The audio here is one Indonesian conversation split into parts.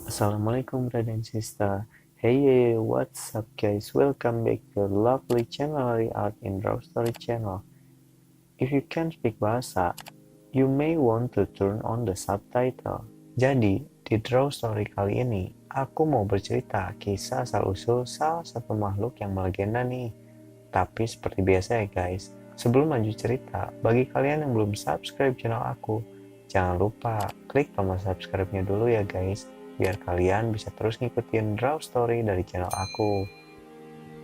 Assalamualaikum brother and sister. Hey, what's up guys? Welcome back to lovely channel Art in Draw Story channel. If you can speak bahasa, you may want to turn on the subtitle. Jadi, di Draw Story kali ini, aku mau bercerita kisah asal-usul salah satu makhluk yang melegenda nih. Tapi seperti biasa ya guys, sebelum lanjut cerita, bagi kalian yang belum subscribe channel aku, jangan lupa klik tombol subscribe-nya dulu ya guys, biar kalian bisa terus ngikutin Draw Story dari channel aku.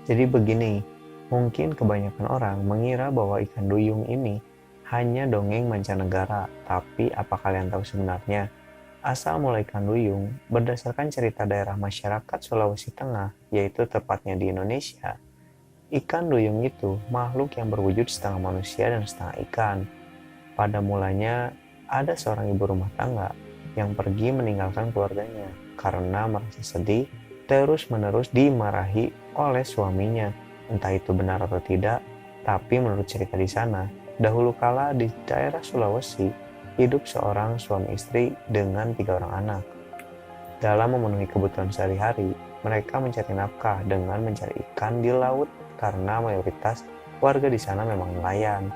Jadi begini, mungkin kebanyakan orang mengira bahwa ikan duyung ini hanya dongeng mancanegara, tapi apa kalian tahu sebenarnya? Asal mula ikan duyung, berdasarkan cerita daerah masyarakat Sulawesi Tengah, yaitu tepatnya di Indonesia, ikan duyung itu makhluk yang berwujud setengah manusia dan setengah ikan. Pada mulanya, ada seorang ibu rumah tangga yang pergi meninggalkan keluarganya karena merasa sedih terus-menerus dimarahi oleh suaminya. Entah itu benar atau tidak, tapi menurut cerita di sana, dahulu kala di daerah Sulawesi, hidup seorang suami istri dengan 3 orang anak. Dalam memenuhi kebutuhan sehari-hari, mereka mencari nafkah dengan mencari ikan di laut karena mayoritas warga di sana memang nelayan.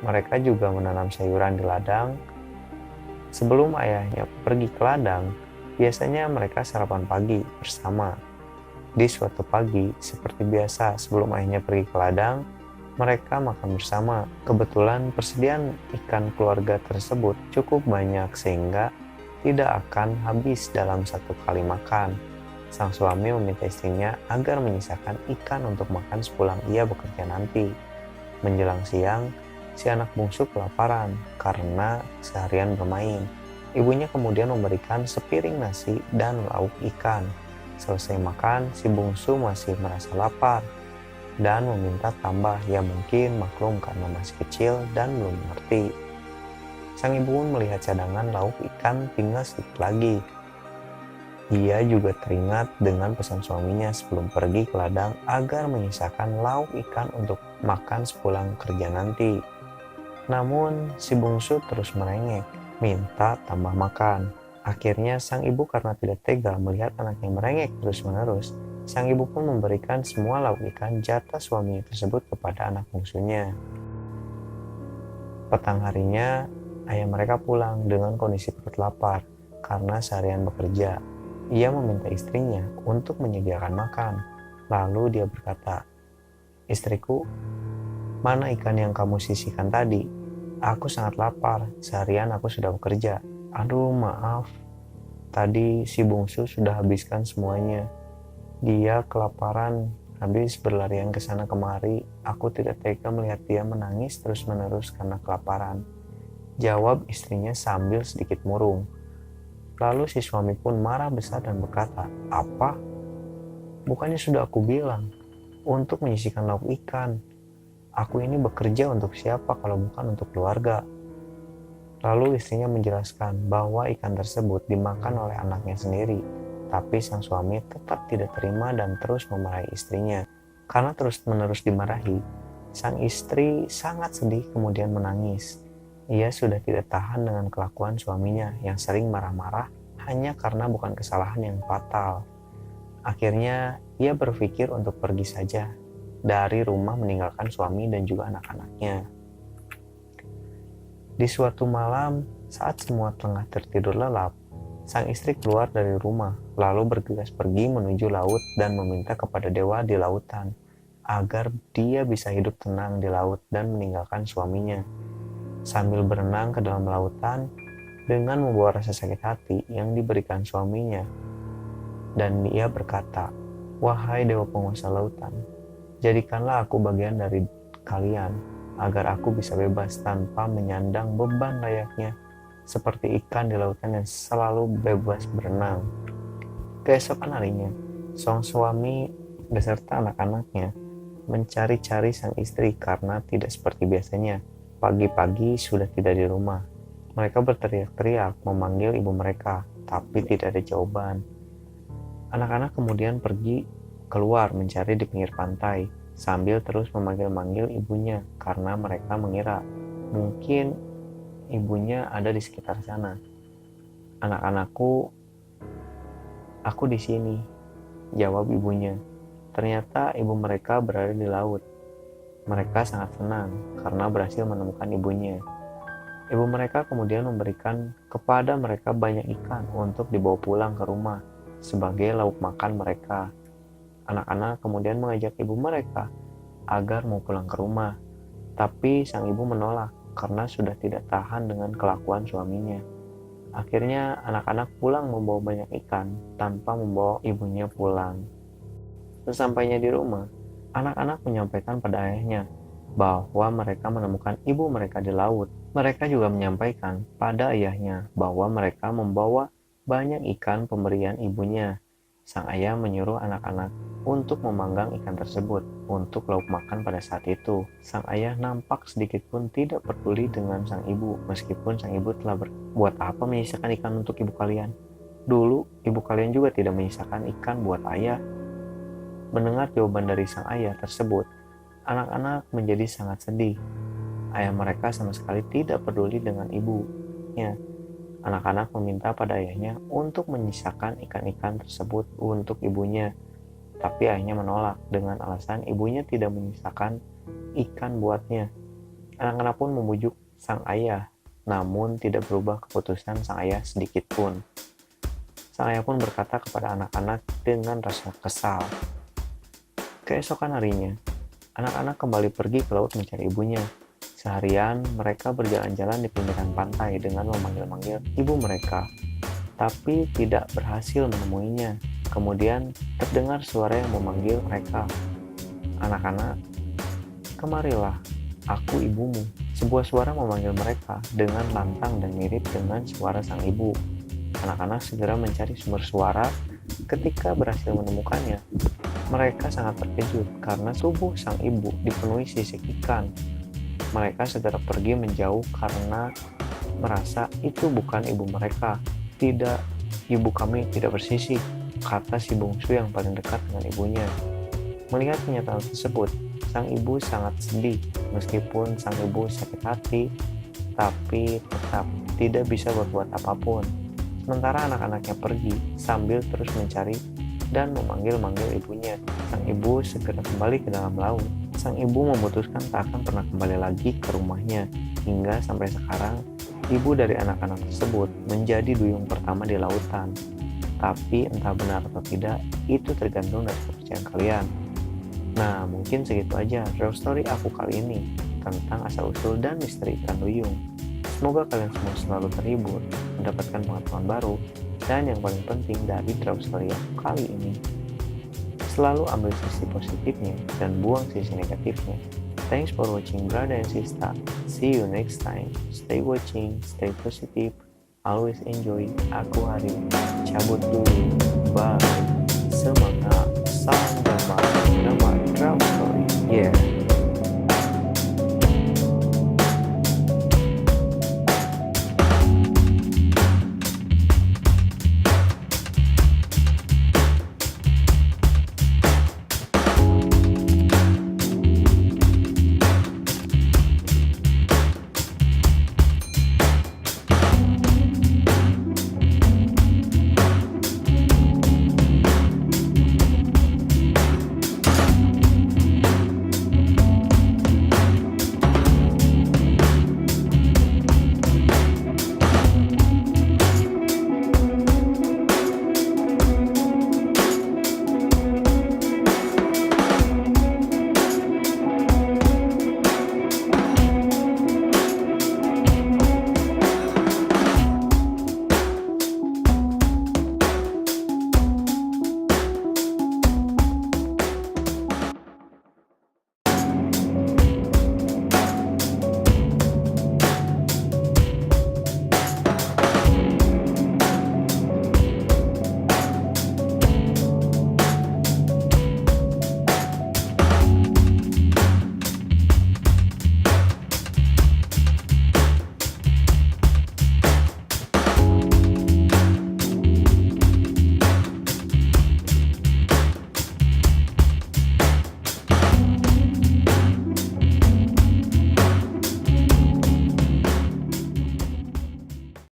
Mereka juga menanam sayuran di ladang. Sebelum ayahnya pergi ke ladang, biasanya mereka sarapan pagi bersama. Di suatu pagi, seperti biasa sebelum ayahnya pergi ke ladang, mereka makan bersama. Kebetulan persediaan ikan keluarga tersebut cukup banyak sehingga tidak akan habis dalam satu kali makan. Sang suami meminta istrinya agar menyisakan ikan untuk makan sepulang ia bekerja nanti. Menjelang siang, si anak bungsu kelaparan karena seharian bermain. Ibunya kemudian memberikan sepiring nasi dan lauk ikan. Selesai makan, si bungsu masih merasa lapar dan meminta tambah. Ya mungkin maklum karena masih kecil dan belum mengerti. Sang ibu pun melihat cadangan lauk ikan tinggal sedikit lagi. Ia juga teringat dengan pesan suaminya sebelum pergi ke ladang agar menyisakan lauk ikan untuk makan sepulang kerja nanti. Namun si bungsu terus merengek, minta tambah makan. Akhirnya sang ibu karena tidak tega melihat anaknya merengek terus-menerus, sang ibu pun memberikan semua lauk ikan jatah suaminya tersebut kepada anak bungsunya. Petang harinya, ayah mereka pulang dengan kondisi perut lapar karena seharian bekerja. Ia meminta istrinya untuk menyediakan makan. Lalu dia berkata, "Istriku, mana ikan yang kamu sisihkan tadi? Aku sangat lapar, seharian aku sudah bekerja. Aduh, maaf. Tadi si bungsu sudah habiskan semuanya. Dia kelaparan, habis berlarian ke sana kemari. Aku tidak tega melihat dia menangis terus-menerus karena kelaparan," jawab istrinya sambil sedikit murung. Lalu si suami pun marah besar dan berkata, "Apa? Bukannya sudah aku bilang untuk menyisihkan lauk ikan? Aku ini bekerja untuk siapa kalau bukan untuk keluarga?" Lalu istrinya menjelaskan bahwa ikan tersebut dimakan oleh anaknya sendiri, tapi sang suami tetap tidak terima dan terus memarahi istrinya. Karena terus-menerus dimarahi, sang istri sangat sedih kemudian menangis. Ia sudah tidak tahan dengan kelakuan suaminya yang sering marah-marah hanya karena bukan kesalahan yang fatal. Akhirnya ia berpikir untuk pergi saja dari rumah meninggalkan suami dan juga anak-anaknya. Di suatu malam, saat semua tengah tertidur lelap, sang istri keluar dari rumah, lalu bergegas pergi menuju laut dan meminta kepada dewa di lautan agar dia bisa hidup tenang di laut dan meninggalkan suaminya. Sambil berenang ke dalam lautan dengan membawa rasa sakit hati yang diberikan suaminya, dan ia berkata, "Wahai dewa penguasa lautan, jadikanlah aku bagian dari kalian, agar aku bisa bebas tanpa menyandang beban layaknya seperti ikan di lautan yang selalu bebas berenang." Keesokan harinya, sang suami beserta anak-anaknya mencari-cari sang istri karena tidak seperti biasanya. Pagi-pagi sudah tidak di rumah. Mereka berteriak-teriak memanggil ibu mereka, tapi tidak ada jawaban. Anak-anak kemudian pergi keluar mencari di pinggir pantai, sambil terus memanggil-manggil ibunya karena mereka mengira mungkin ibunya ada di sekitar sana. "Anak-anakku, Aku di sini, jawab ibunya. Ternyata ibu mereka berada di laut. Mereka sangat senang karena berhasil menemukan ibunya. Ibu mereka kemudian memberikan kepada mereka banyak ikan untuk dibawa pulang ke rumah sebagai lauk makan mereka. Anak-anak kemudian mengajak ibu mereka agar mau pulang ke rumah, tapi sang ibu menolak karena sudah tidak tahan dengan kelakuan suaminya. Akhirnya anak-anak pulang membawa banyak ikan tanpa membawa ibunya pulang. Sesampainya di rumah, anak-anak menyampaikan pada ayahnya bahwa mereka menemukan ibu mereka di laut. Mereka juga menyampaikan pada ayahnya bahwa mereka membawa banyak ikan pemberian ibunya. Sang ayah menyuruh anak-anak untuk memanggang ikan tersebut untuk lauk makan pada saat itu. Sang ayah nampak sedikit pun tidak peduli dengan sang ibu, meskipun sang ibu telah berbuat apa menyisakan ikan untuk ibu kalian. Dulu, ibu kalian juga tidak menyisakan ikan buat ayah. Mendengar jawaban dari sang ayah tersebut, anak-anak menjadi sangat sedih. Ayah mereka sama sekali tidak peduli dengan ibunya. Anak-anak meminta pada ayahnya untuk menyisakan ikan-ikan tersebut untuk ibunya. Tapi ayahnya menolak dengan alasan ibunya tidak menyisakan ikan buatnya. Anak-anak pun membujuk sang ayah, namun tidak berubah keputusan sang ayah sedikit pun. Sang ayah pun berkata kepada anak-anak dengan rasa kesal. Keesokan harinya, anak-anak kembali pergi ke laut mencari ibunya. Seharian mereka berjalan-jalan di pinggiran pantai dengan memanggil-manggil ibu mereka, tapi tidak berhasil menemuinya. Kemudian terdengar suara yang memanggil mereka. Anak-anak, kemarilah, aku ibumu. Sebuah suara memanggil mereka dengan lantang dan mirip dengan suara sang ibu. Anak-anak segera mencari sumber suara. Ketika berhasil menemukannya, mereka sangat terkejut karena tubuh sang ibu dipenuhi sisik ikan. Mereka segera pergi menjauh karena merasa itu bukan ibu mereka. Tidak, ibu kami tidak bersisik, kata si bungsu yang paling dekat dengan ibunya. Melihat kenyataan tersebut, sang ibu sangat sedih. Meskipun sang ibu sakit hati, tapi tetap tidak bisa berbuat apapun. Sementara anak-anaknya pergi sambil terus mencari dan memanggil-manggil ibunya. Sang ibu segera kembali ke dalam laut. Sang ibu memutuskan tak akan pernah kembali lagi ke rumahnya. Hingga sampai sekarang, ibu dari anak-anak tersebut menjadi duyung pertama di lautan. Tapi entah benar atau tidak, itu tergantung dari kepercayaan kalian. Nah, mungkin segitu aja real story aku kali ini tentang asal-usul dan misteri ikan duyung. Semoga kalian semua selalu terhibur, mendapatkan pengetahuan baru, dan yang paling penting dari real story aku kali ini, selalu ambil sisi positifnya dan buang sisi negatifnya. Thanks for watching brother and sister. See you next time. Stay watching, stay positive, always enjoy. Aku hari cabut dulu. Bye. Semangat. Salam damai. Nama Real Story. Yeah.